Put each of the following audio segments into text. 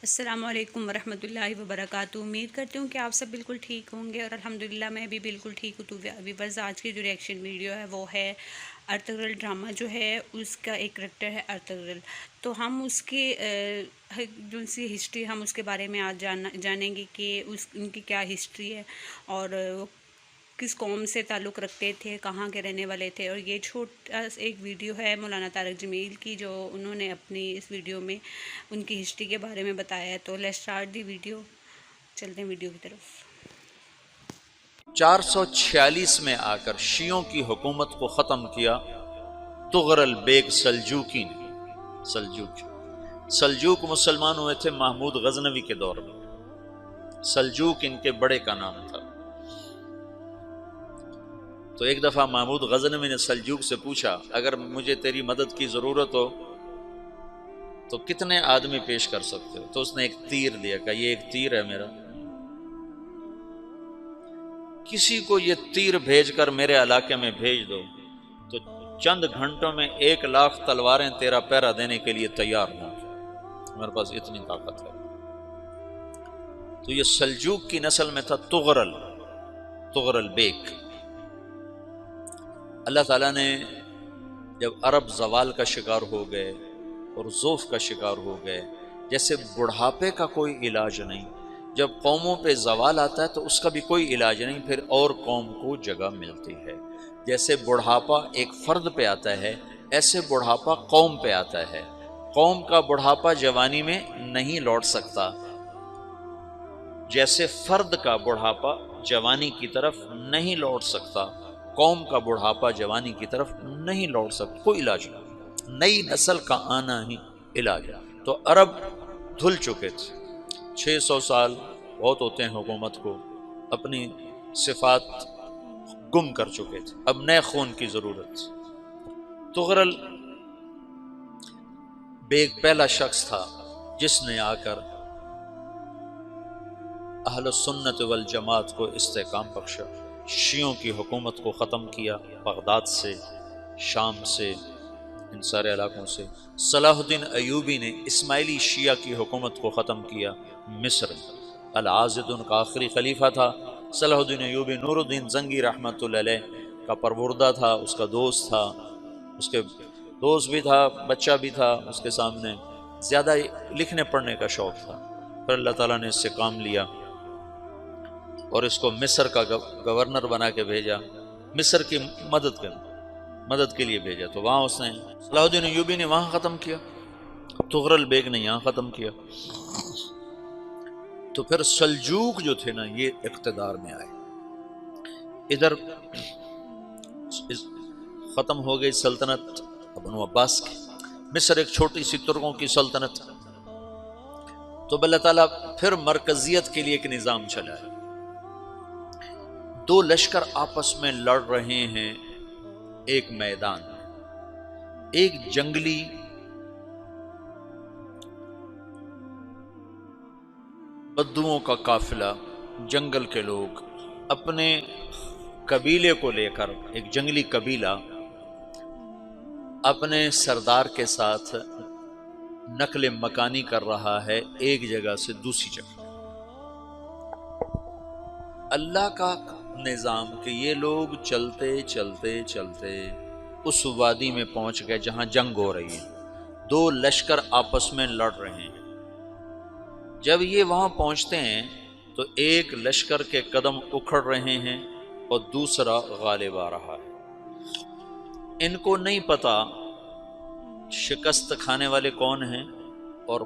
السلام علیکم ورحمۃ اللہ وبرکاتہ۔ امید کرتی ہوں کہ آپ سب بالکل ٹھیک ہوں گے، اور الحمدللہ میں بھی بالکل ٹھیک ہوں۔ تو ویورز، آج کی جو ریئیکشن ویڈیو ہے وہ ہے ارطغرل ڈرامہ جو ہے اس کا ایک کریکٹر ہے ارطغرل۔ تو ہم اس کی جو سی ہسٹری ہم اس کے بارے میں آج جانیں گے کہ ان کی کیا ہسٹری ہے، اور وہ کس قوم سے تعلق رکھتے تھے، کہاں کے رہنے والے تھے۔ اور یہ چھوٹا ایک ویڈیو ہے مولانا طارق جمیل کی، جو انہوں نے اپنی اس ویڈیو میں ان کی ہسٹری کے بارے میں بتایا ہے۔ تو لیٹس اسٹارٹ دی ویڈیو، چلتے ہیں ویڈیو کی طرف۔ 446 میں آ کر شیعوں کی حکومت کو ختم کیا طغرل بیگ سلجوقی نے۔ سلجوق مسلمان ہوئے تھے محمود غزنوی کے دور میں۔ سلجوق ان کے بڑے کا نام تھا۔ تو ایک دفعہ محمود غزنوی نے سلجوق سے پوچھا، اگر مجھے تیری مدد کی ضرورت ہو تو کتنے آدمی پیش کر سکتے ہو؟ تو اس نے ایک تیر دیا، کہا یہ ایک تیر ہے میرا، کسی کو یہ تیر بھیج کر میرے علاقے میں بھیج دو تو چند گھنٹوں میں 1,00,000 تلواریں تیرا پہرا دینے کے لیے تیار ہوں، میرے پاس اتنی طاقت ہے۔ تو یہ سلجوق کی نسل میں تھا طغرل بیگ۔ اللہ تعالیٰ نے جب عرب زوال کا شکار ہو گئے اور ضعف کا شکار ہو گئے، جیسے بڑھاپے کا کوئی علاج نہیں، جب قوموں پہ زوال آتا ہے تو اس کا بھی کوئی علاج نہیں، پھر اور قوم کو جگہ ملتی ہے۔ جیسے بڑھاپا ایک فرد پہ آتا ہے، ایسے بڑھاپا قوم پہ آتا ہے۔ قوم کا بڑھاپا جوانی میں نہیں لوٹ سکتا، جیسے فرد کا بڑھاپا جوانی کی طرف نہیں لوٹ سکتا، قوم کا بڑھاپا جوانی کی طرف نہیں لوٹ سکتا۔ کوئی علاج نہیں، نئی نسل کا آنا ہی علاج ہے۔ تو عرب دھل چکے تھے، 600 سال بہت ہوتے ہیں حکومت کو، اپنی صفات گم کر چکے تھے، اب نئے خون کی ضرورت تھی۔ طغرل بیگ پہلا شخص تھا جس نے آ کر اہل سنت والجماعت کو استحکام بخشا، شیعوں کی حکومت کو ختم کیا، بغداد سے، شام سے، ان سارے علاقوں سے۔ صلاح الدین ایوبی نے اسماعیلی شیعہ کی حکومت کو ختم کیا، مصر۔ العاضد ان کا آخری خلیفہ تھا۔ صلاح الدین ایوبی نور الدین زنگی رحمۃ اللہ علیہ کا پروردہ تھا، اس کا دوست تھا، اس کے دوست بھی تھا، بچہ بھی تھا اس کے سامنے، زیادہ لکھنے پڑھنے کا شوق تھا۔ پھر اللہ تعالیٰ نے اس سے کام لیا اور اس کو مصر کا گورنر بنا کے بھیجا، مصر کی مدد کے لیے بھیجا۔ تو وہاں اس نے، صلاح الدین ایوبی نے وہاں ختم کیا، طغرل بیگ نے یہاں ختم کیا۔ تو پھر سلجوق جو تھے نا، یہ اقتدار میں آئے۔ ادھر ختم ہو گئی سلطنت بنو عباس کی، مصر ایک چھوٹی سی ترکوں کی سلطنت۔ تو اللہ تعالیٰ پھر مرکزیت کے لیے ایک نظام چلایا۔ دو لشکر آپس میں لڑ رہے ہیں ایک میدان میں، ایک جنگلی بدوؤں کا قافلہ، جنگل کے لوگ اپنے قبیلے کو لے کر، ایک جنگلی قبیلہ اپنے سردار کے ساتھ نقل مکانی کر رہا ہے ایک جگہ سے دوسری جگہ۔ اللہ کا نظام کہ یہ لوگ چلتے چلتے چلتے اس وادی میں پہنچ گئے جہاں جنگ ہو رہی ہے، دو لشکر آپس میں لڑ رہے ہیں۔ جب یہ وہاں پہنچتے ہیں تو ایک لشکر کے قدم اکھڑ رہے ہیں اور دوسرا غالب آ رہا ہے۔ ان کو نہیں پتا شکست کھانے والے کون ہیں اور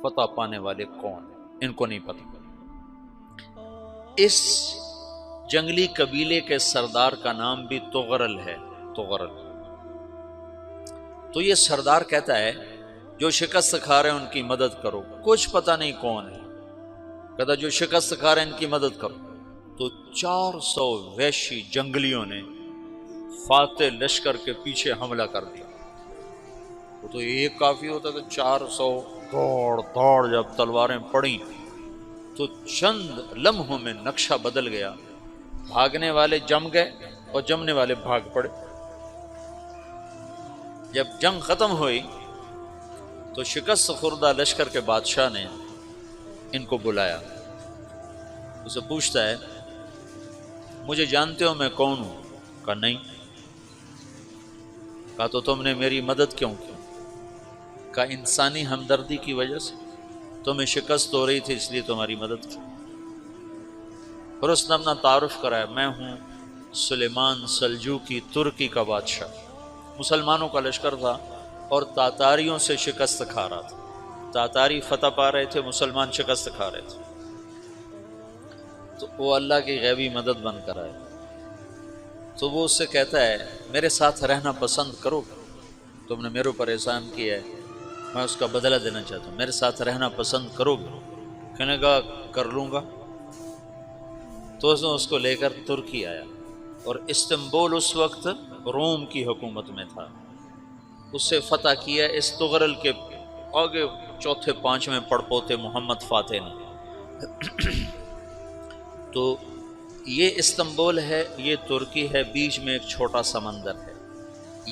فتح پانے والے کون ہیں، ان کو نہیں پتا۔ اس جنگلی قبیلے کے سردار کا نام بھی طغرل ہے، طغرل۔ تو یہ سردار کہتا ہے جو شکست کھا رہے ہیں ان کی مدد کرو، کچھ پتہ نہیں کون ہے، کہتا جو شکست کھا رہے ہیں ان کی مدد کرو۔ تو 400 وحشی جنگلیوں نے فاتح لشکر کے پیچھے حملہ کر دیا۔ وہ تو ایک کافی ہوتا تھا، 400 دوڑ جب تلواریں پڑیں تو چند لمحوں میں نقشہ بدل گیا، بھاگنے والے جم گئے اور جمنے والے بھاگ پڑے۔ جب جنگ ختم ہوئی تو شکست خوردہ لشکر کے بادشاہ نے ان کو بلایا، اسے پوچھتا ہے مجھے جانتے ہو میں کون ہوں؟ کہا نہیں۔ کہا تو تم نے میری مدد کیوں کی؟ کہا انسانی ہمدردی کی وجہ سے، تمہیں شکست ہو رہی تھی اس لیے تمہاری مدد کی۔ پھر اس نے اپنا تعارف کرایا، میں ہوں سلیمان سلجوقی، ترکی کا بادشاہ۔ مسلمانوں کا لشکر تھا اور تاتاریوں سے شکست کھا رہا تھا، تاتاری فتح پا رہے تھے، مسلمان شکست کھا رہے تھے، تو وہ اللہ کی غیبی مدد بن کر آئے۔ تو وہ اس سے کہتا ہے میرے ساتھ رہنا پسند کرو گے؟ تم نے میرے اوپر احسان کیا ہے، میں اس کا بدلہ دینا چاہتا ہوں، میرے ساتھ رہنا پسند کرو گے؟ کہنے کا کر لوں گا۔ تو اس نے اس کو لے کر ترکی آیا، اور استنبول اس وقت روم کی حکومت میں تھا، اس سے فتح کیا اس تغرل کے آگے چوتھے پانچویں پڑپوتے محمد فاتح نے۔ تو یہ استنبول ہے، یہ ترکی ہے، بیچ میں ایک چھوٹا سمندر ہے،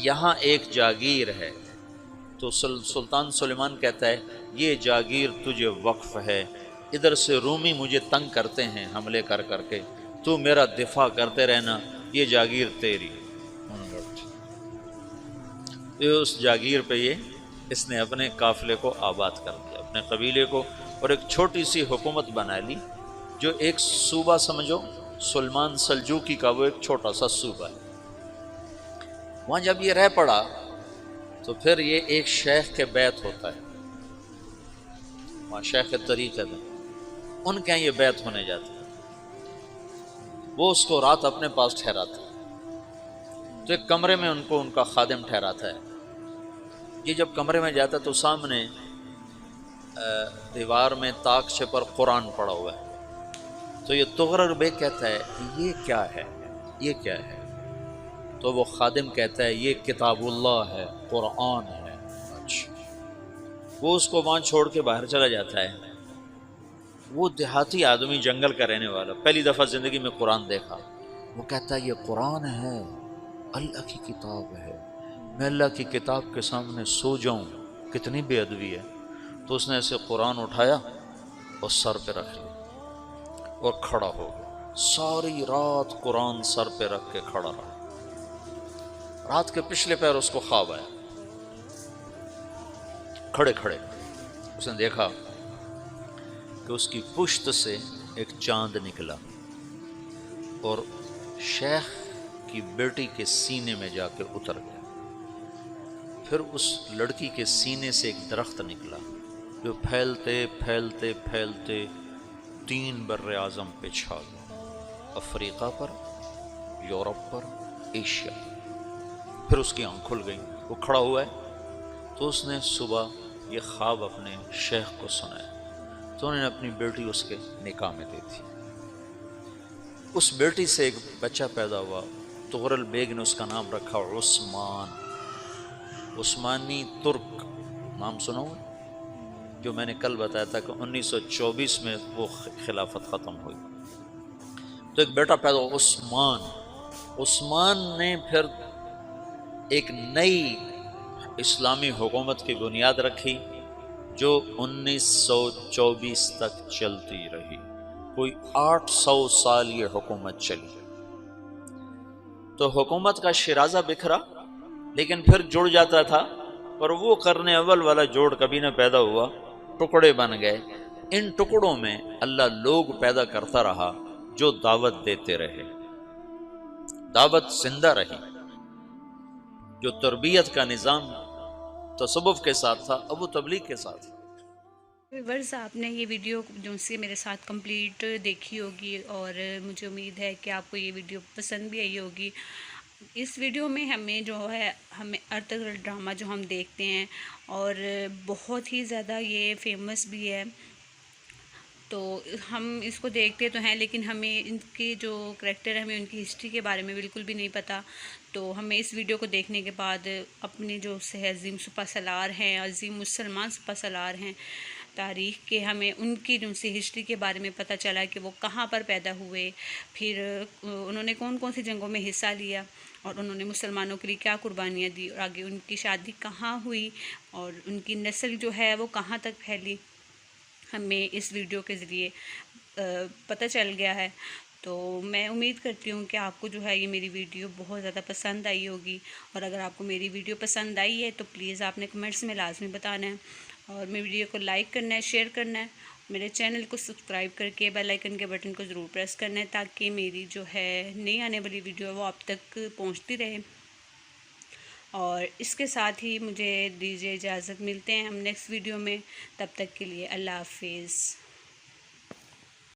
یہاں ایک جاگیر ہے۔ تو سلطان سلیمان کہتا ہے یہ جاگیر تجھے وقف ہے، ادھر سے رومی مجھے تنگ کرتے ہیں حملے کر کر کے، تو میرا دفاع کرتے رہنا، یہ جاگیر تیری۔ یہ اس جاگیر پہ اس نے اپنے قافلے کو آباد کر دیا، اپنے قبیلے کو، اور ایک چھوٹی سی حکومت بنا لی، جو ایک صوبہ سمجھو سلمان سلجوقی کا، وہ ایک چھوٹا سا صوبہ ہے۔ وہاں جب یہ رہ پڑا تو پھر یہ ایک شیخ کے بیت ہوتا ہے، وہاں شیخ طریقت ہے، ان کے یہاں یہ بیت ہونے جاتا ہے، وہ اس کو رات اپنے پاس ٹھہراتا ہے، تو ایک کمرے میں ان کو ان کا خادم ٹھہراتا ہے۔ یہ جب کمرے میں جاتا ہے تو سامنے دیوار میں طاقچے پر قرآن پڑا ہوا ہے، تو یہ تغرل بیگ کہتا ہے یہ کیا ہے، یہ کیا ہے؟ تو وہ خادم کہتا ہے یہ کتاب اللہ ہے، قرآن ہے۔ اچھا، وہ اس کو وہاں چھوڑ کے باہر چلا جاتا ہے۔ وہ دیہاتی آدمی، جنگل کا رہنے والا، پہلی دفعہ زندگی میں قرآن دیکھا، وہ کہتا ہے یہ قرآن ہے، اللہ کی کتاب ہے، میں اللہ کی کتاب کے سامنے سو جاؤں، کتنی بے ادبی ہے۔ تو اس نے ایسے قرآن اٹھایا اور سر پہ رکھ لیا اور کھڑا ہو گیا، ساری رات قرآن سر پہ رکھ کے کھڑا رہا۔ رات کے پچھلے پہر اس کو خواب آیا، کھڑے کھڑے اس نے دیکھا کہ اس کی پشت سے ایک چاند نکلا اور شیخ کی بیٹی کے سینے میں جا کے اتر گیا۔ پھر اس لڑکی کے سینے سے ایک درخت نکلا جو پھیلتے پھیلتے پھیلتے 3 بر اعظم پہ چھا گیا، افریقہ پر، یورپ پر، ایشیا۔ پھر اس کی آنکھ کھل گئی، وہ کھڑا ہوا ہے، تو اس نے صبح یہ خواب اپنے شیخ کو سنایا، تو انہوں نے اپنی بیٹی اس کے نکاح میں دی تھی۔ اس بیٹی سے ایک بچہ پیدا ہوا، تغرل بیگ نے اس کا نام رکھا عثمان، عثمانی ترک نام سنا ہوا، جو میں نے کل بتایا تھا کہ 1924 میں وہ خلافت ختم ہوئی۔ تو ایک بیٹا پیدا ہوا عثمان۔ عثمان نے پھر ایک نئی اسلامی حکومت کی بنیاد رکھی جو 1924 تک چلتی رہی، کوئی 800 سال یہ حکومت چلی۔ تو حکومت کا شیرازہ بکھرا لیکن پھر جڑ جاتا تھا، پر وہ قرن اول والا جوڑ کبھی نہ پیدا ہوا، ٹکڑے بن گئے۔ ان ٹکڑوں میں اللہ لوگ پیدا کرتا رہا جو دعوت دیتے رہے، دعوت زندہ رہی۔ جو تربیت کا نظام تصوف کے ساتھ تھا، اب وہ تبلیغ کے ساتھ۔ ویورز، آپ نے یہ ویڈیو جو سے میرے ساتھ کمپلیٹ دیکھی ہوگی، اور مجھے امید ہے کہ آپ کو یہ ویڈیو پسند بھی آئی ہوگی۔ اس ویڈیو میں ہمیں ارطغرل ڈرامہ جو ہم دیکھتے ہیں، اور بہت ہی زیادہ یہ فیمس بھی ہے، تو ہم اس کو دیکھتے تو ہیں، لیکن ہمیں ان کے جو کریکٹر ہیں، ہمیں ان کی ہسٹری کے بارے میں بالکل بھی نہیں پتہ۔ تو ہمیں اس ویڈیو کو دیکھنے کے بعد اپنے جو عظیم سپہ سالار ہیں، عظیم مسلمان سپہ سالار ہیں تاریخ کے، ہمیں ان کی جو سے ہسٹری کے بارے میں پتہ چلا کہ وہ کہاں پر پیدا ہوئے، پھر انہوں نے کون کون سی جنگوں میں حصہ لیا، اور انہوں نے مسلمانوں کے لیے کیا قربانیاں دی، اور آگے ان کی شادی کہاں ہوئی، اور ان کی نسل جو ہے وہ کہاں تک پھیلی۔ ہمیں اس ویڈیو کے ذریعے پتہ چل گیا ہے۔ تو میں امید کرتی ہوں کہ آپ کو جو ہے یہ میری ویڈیو بہت زیادہ پسند آئی ہوگی، اور اگر آپ کو میری ویڈیو پسند آئی ہے تو پلیز آپ نے کمنٹس میں لازمی بتانا ہے، اور میری ویڈیو کو لائک کرنا ہے، شیئر کرنا ہے، میرے چینل کو سبسکرائب کر کے بیل آئیکن کے بٹن کو ضرور پریس کرنا ہے، تاکہ میری جو ہے نئی آنے والی ویڈیو ہے وہ آپ تک پہنچتی رہے۔ اور اس کے ساتھ ہی مجھے دیجیے اجازت، ملتے ہیں ہم نیکسٹ ویڈیو میں، تب تک کے لیے اللہ حافظ۔